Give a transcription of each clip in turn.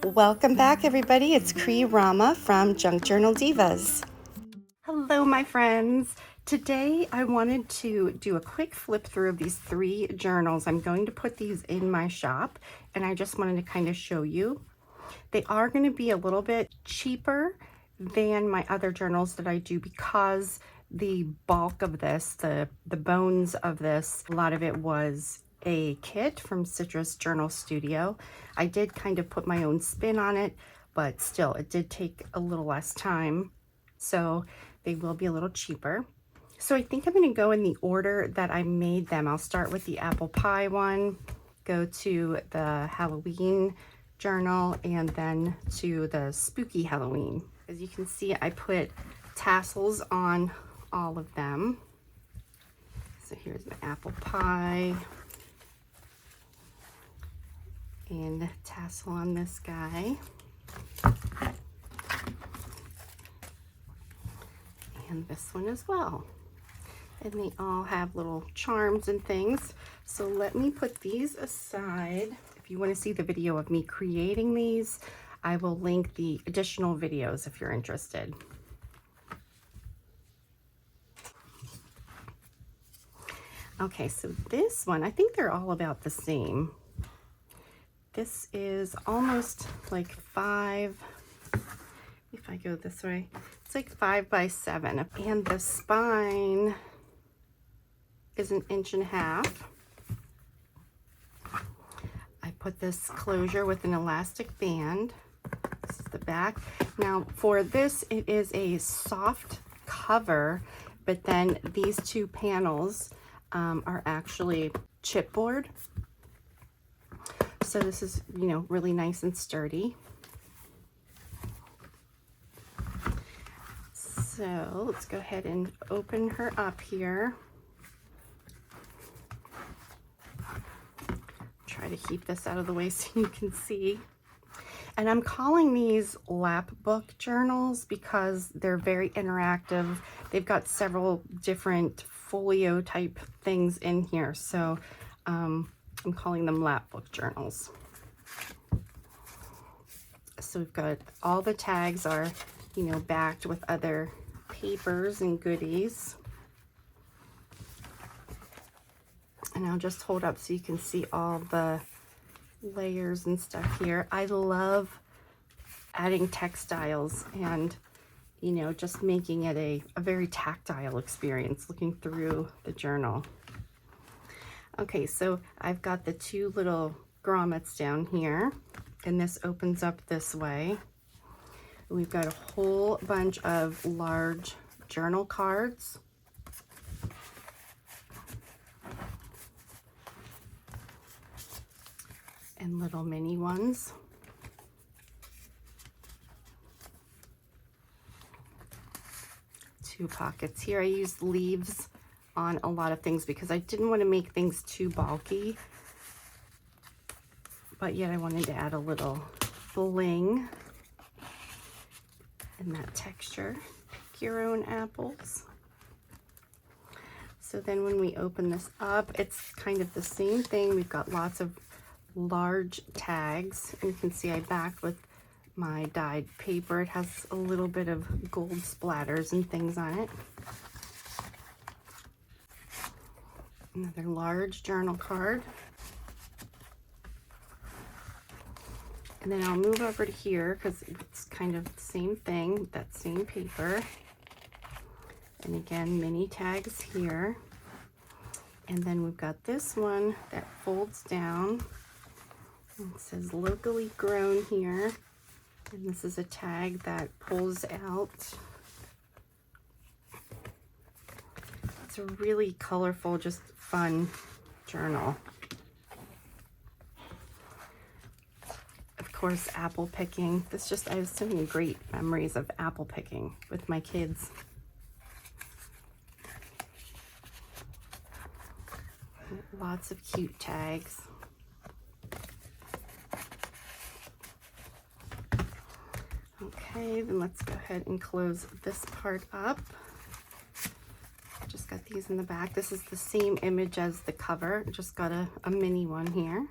Welcome back, everybody. It's Rama from Junk Journal Divas. Hello, my friends. Today I wanted to do a quick flip through of these 3 journals. I'm going to put these in my shop, and I just wanted to kind of show you. They are going to be a little bit cheaper than my other journals that I do because the bulk of this, the bones of this, a lot of it was a kit from Citrus Journal Studio. I did kind of put my own spin on it, but still it did take a little less time, so they will be a little cheaper. So I think I'm going to go in the order that I made them. I'll start with the apple pie one, go to the Halloween journal, and then to the spooky Halloween. As you can see, I put tassels on all of them. So here's my apple pie, and tassel on this guy, and this one as well. And they all have little charms and things. So let me put these aside. If you want to see the video of me creating these, I will link the additional videos if you're interested. Okay, so this one, I think they're all about the same. This is almost like 5, if I go this way, it's like 5 by 7. And the spine is 1.5 inches. I put this closure with an elastic band. This is the back. Now for this, it is a soft cover, but then these 2 panels are actually chipboard. So this is, you know, really nice and sturdy. So let's go ahead and open her up here. Try to keep this out of the way so you can see. And I'm calling these Lapbook journals because they're very interactive. They've got several different folio type things in here. So I'm calling them Lapbook journals. So we've got all the tags are, you know, backed with other papers and goodies. And I'll just hold up so you can see all the layers and stuff here. I love adding textiles and, you know, just making it a very tactile experience looking through the journal. Okay, so I've got the 2 little grommets down here, and this opens up this way. We've got a whole bunch of large journal cards. And little mini ones. Two pockets here. I used leaves on a lot of things because I didn't want to make things too bulky, but yet I wanted to add a little bling and that texture. Pick your own apples. So then when we open this up, it's kind of the same thing. We've got lots of large tags, and you can see I backed with my dyed paper. It has a little bit of gold splatters and things on it. Another large journal card. And then I'll move over to here because it's kind of the same thing, that same paper. And again, mini tags here. And then we've got this one that folds down. It says locally grown here. And this is a tag that pulls out. It's a really colorful, just fun journal. Of course, apple picking. I have so many great memories of apple picking with my kids. Lots of cute tags. Okay, then let's go ahead and close this part up. Just got these in the back. This is the same image as the cover, just got a mini one here.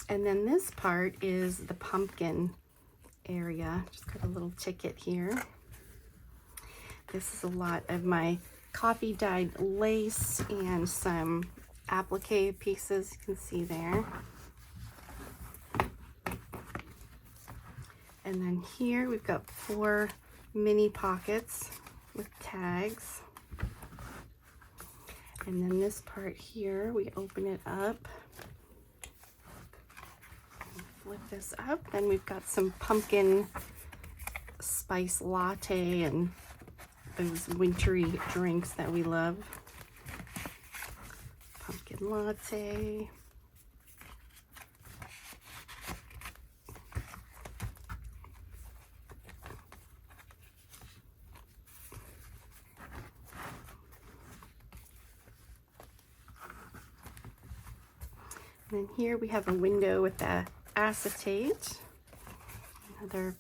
And then this part is the pumpkin area. Just got a little ticket here. This is a lot of my coffee dyed lace and some applique pieces, you can see there. And then here we've got 4 mini pockets with tags. And then this part here, we open it up. Flip this up, then we've got some pumpkin spice latte and those wintry drinks that we love. Pumpkin latte. And then here we have a window with the acetate, another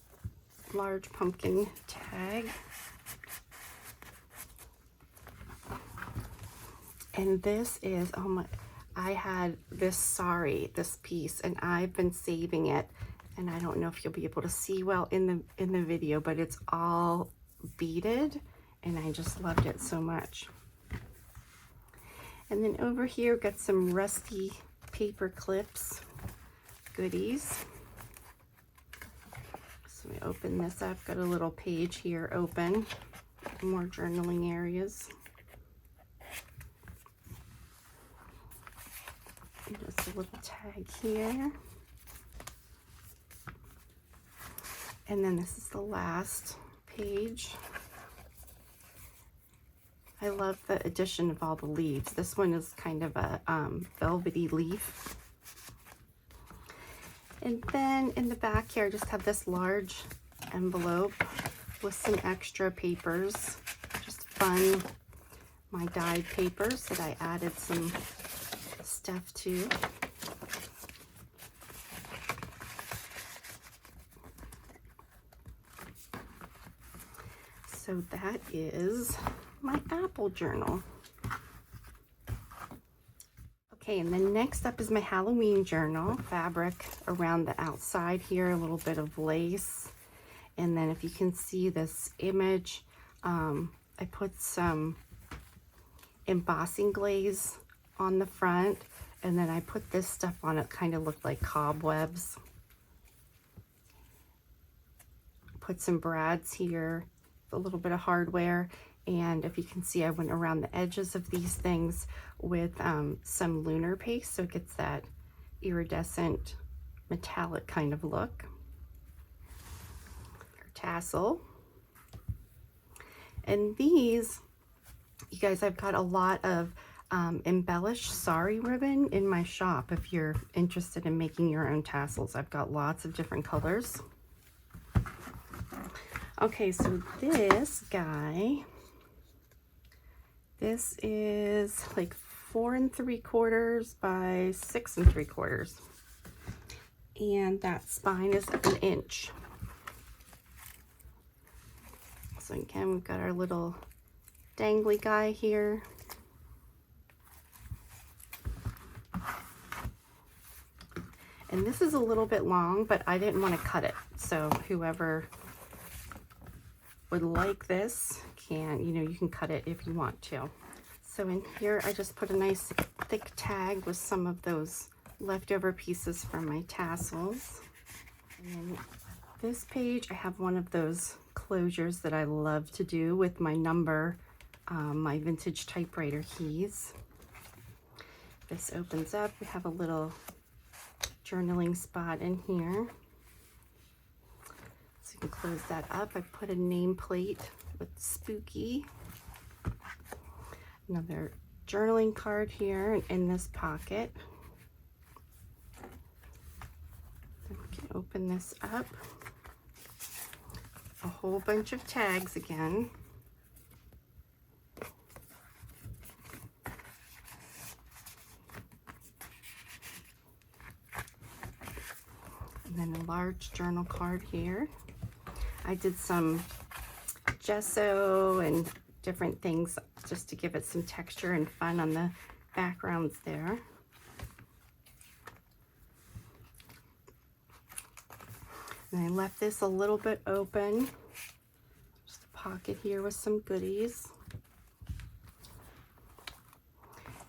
large pumpkin tag. And this is, oh my, I had this piece, and I've been saving it, and I don't know if you'll be able to see well in the video, but it's all beaded, and I just loved it so much. And then over here, got some rusty paper clips goodies. So we open this up, got a little page here open, more journaling areas. And just a little tag here. And then this is the last page. I love the addition of all the leaves. This one is kind of a velvety leaf. And then in the back here, I just have this large envelope with some extra papers. Just fun, my dyed papers that I added some stuff to. So that is my apple journal. Okay, and then next up is my Halloween journal. Fabric around the outside here, a little bit of lace. And then if you can see this image, I put some embossing glaze on the front, and then I put this stuff on it, kind of looked like cobwebs. Put some brads here, a little bit of hardware. And if you can see, I went around the edges of these things with some lunar paste, so it gets that iridescent metallic kind of look. Your tassel. And these, you guys, I've got a lot of embellished sari ribbon in my shop if you're interested in making your own tassels. I've got lots of different colors. Okay, so this guy, this is like 4 3/4 by 6 3/4, and that spine is 1 inch. So again, we've got our little dangly guy here. And this is a little bit long, but I didn't want to cut it, so whoever would like this can, you can cut it if you want to. So in here, I just put a nice thick tag with some of those leftover pieces from my tassels. And then this page, I have one of those closures that I love to do with my number, my vintage typewriter keys. This opens up, we have a little journaling spot in here. So you can close that up. I put a nameplate with spooky. Another journaling card here in this pocket. Then we can open this up. A whole bunch of tags again. And then a large journal card here. I did some gesso and different things just to give it some texture and fun on the backgrounds there. And I left this a little bit open. Just a pocket here with some goodies.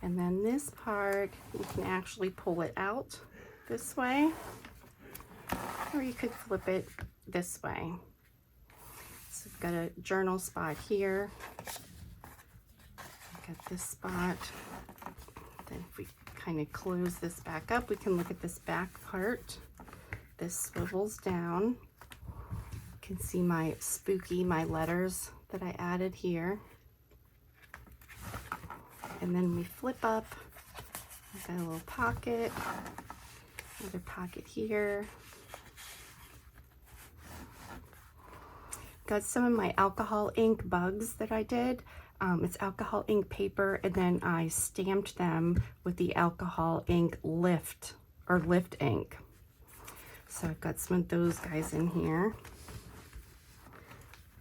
And then this part, you can actually pull it out this way, or you could flip it this way. So we've got a journal spot here. Got this spot. Then if we kind of close this back up, we can look at this back part. This swivels down. You can see my letters that I added here. And then we flip up. I've got a little pocket, another pocket here. Got some of my alcohol ink bugs that I did. It's alcohol ink paper, and then I stamped them with the alcohol ink lift ink. So I've got some of those guys in here.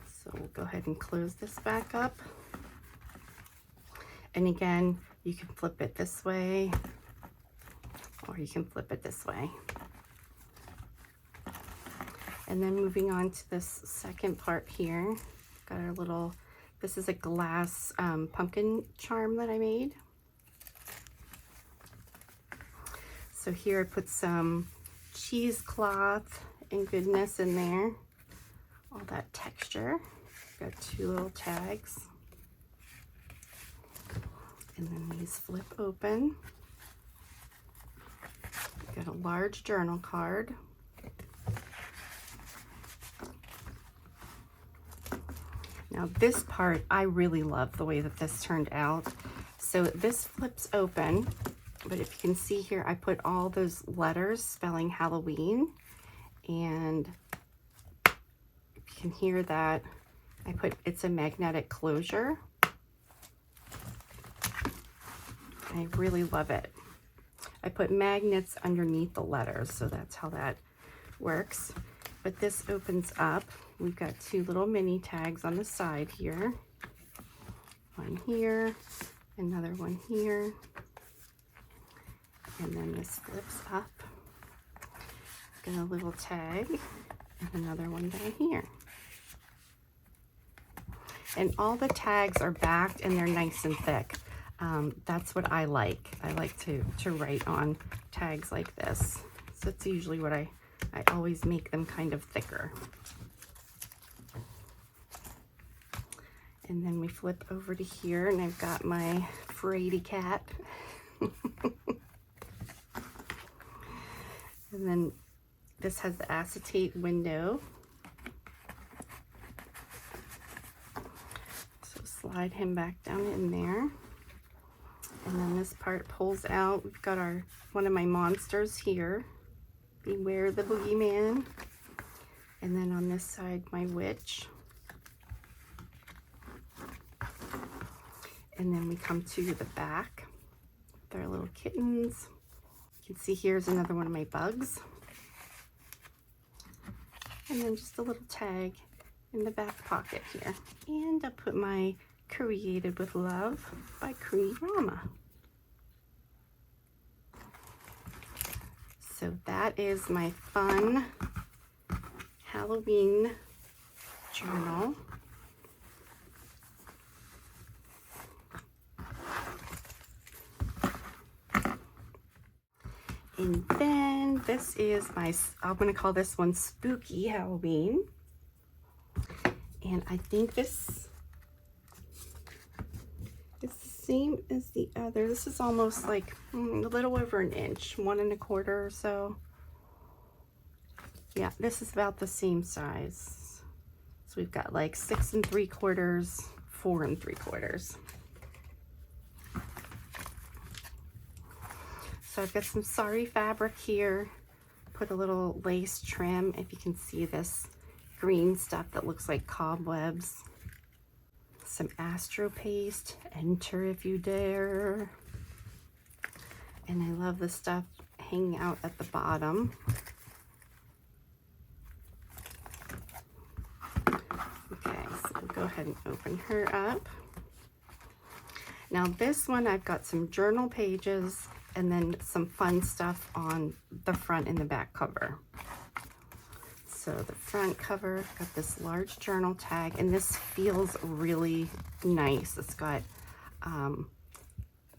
So we'll go ahead and close this back up. And again, you can flip it this way, or you can flip it this way. And then moving on to this second part here, got our little, this is a glass pumpkin charm that I made. So here I put some cheesecloth and goodness in there, all that texture. Got 2 little tags. And then these flip open. Got a large journal card. Now this part, I really love the way that this turned out. So this flips open, but if you can see here, I put all those letters spelling Halloween, and you can hear that I put, it's a magnetic closure. I really love it. I put magnets underneath the letters, so that's how that works. But this opens up. We've got 2 little mini tags on the side here. One here, another one here. And then this flips up. Got a little tag and another one down here. And all the tags are backed and they're nice and thick. That's what I like. I like to write on tags like this. So it's usually what I always make them kind of thicker. And then we flip over to here, and I've got my Frady cat. And then this has the acetate window. So slide him back down in there. And then this part pulls out. We've got one of my monsters here. Beware the boogeyman. And then on this side, my witch. And then we come to the back. They're little kittens. You can see here's another one of my bugs. And then just a little tag in the back pocket here. And I put my Created with Love by Rama. So that is my fun Halloween journal. And then this is I'm going to call this one Spooky Halloween. And I think this is the same as the other. This is almost like a little over an inch, 1 1/4 or so. Yeah, this is about the same size. So we've got like 6 3/4, 4 3/4. So I've got some sari fabric here. Put a little lace trim, if you can see this green stuff that looks like cobwebs. Some astro paste, enter if you dare. And I love the stuff hanging out at the bottom. Okay, so we'll go ahead and open her up. Now this one, I've got some journal pages and then some fun stuff on the front and the back cover. So the front cover, got this large journal tag, and this feels really nice. It's got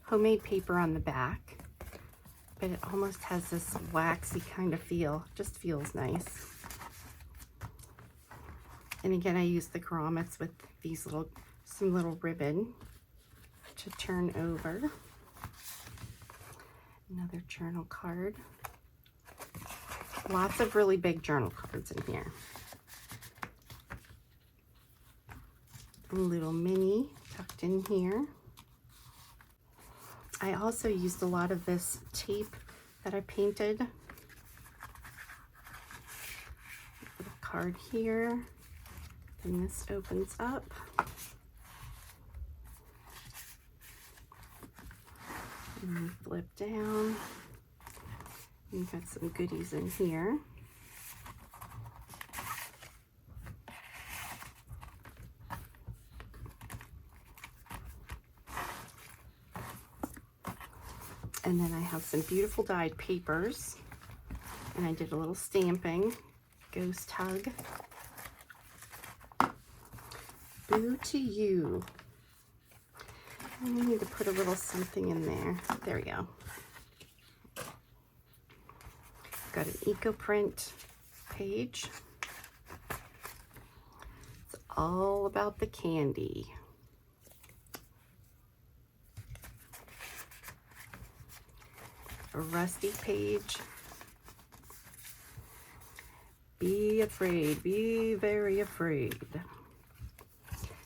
homemade paper on the back, but it almost has this waxy kind of feel. Just feels nice. And again, I use the grommets with these some little ribbon to turn over. Another journal card. Lots of really big journal cards in here. A little mini tucked in here. I also used a lot of this tape that I painted. Little card here. And this opens up. And then flip down. You've got some goodies in here. And then I have some beautiful dyed papers. And I did a little stamping. Ghost hug. Boo to you. I need to put a little something in there. There we go. Got an eco print page. It's all about the candy. A rusty page. Be afraid, be very afraid.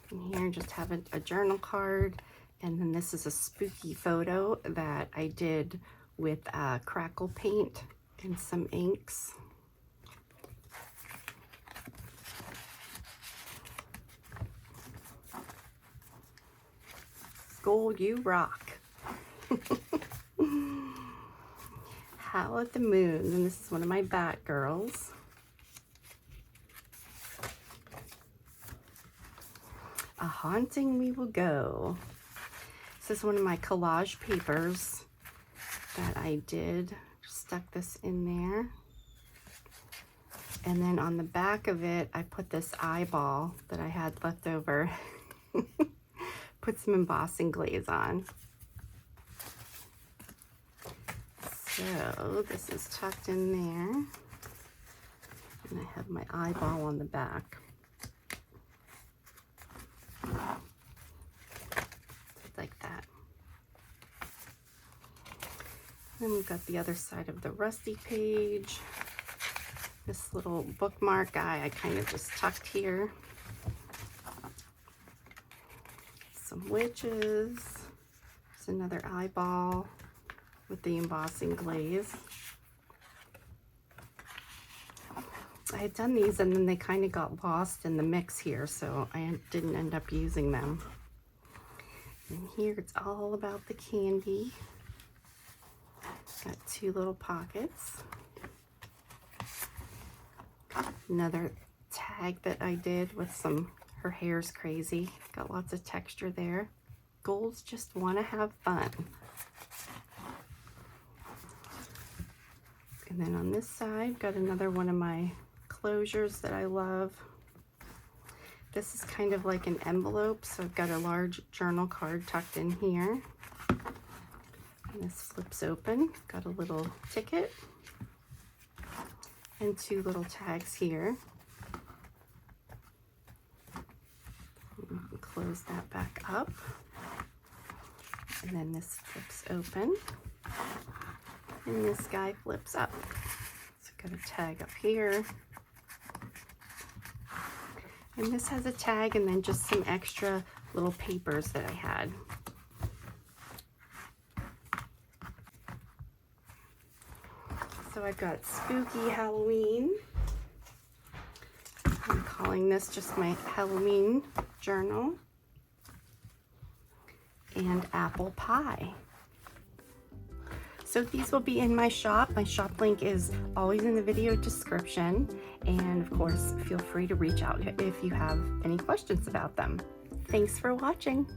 And here just have a journal card. And then this is a spooky photo that I did with crackle paint and some inks. Gold, you rock. Howl at the Moon. And this is one of my Bat girls. A Haunting We Will Go. This is one of my collage papers that I did. Stuck this in there. And then on the back of it, I put this eyeball that I had left over. Put some embossing glaze on. So this is tucked in there. And I have my eyeball on the back. Like that. Then we've got the other side of the rusty page. This little bookmark guy I kind of just tucked here. Some witches. There's another eyeball with the embossing glaze. I had done these and then they kind of got lost in the mix here, so I didn't end up using them. And here it's all about the candy. Got two little pockets. Another tag that I did with some, her hair's crazy. Got lots of texture there. Golds just want to have fun. And then on this side, got another one of my closures that I love. This is kind of like an envelope, so I've got a large journal card tucked in here. And this flips open. Got a little ticket and two little tags here. Close that back up. And then this flips open. And this guy flips up. So got a tag up here. And this has a tag and then just some extra little papers that I had. So I've got Spooky Halloween. I'm calling this just my Halloween journal. And Apple Pie. So these will be in my shop. My shop link is always in the video description. And of course, feel free to reach out if you have any questions about them. Thanks for watching.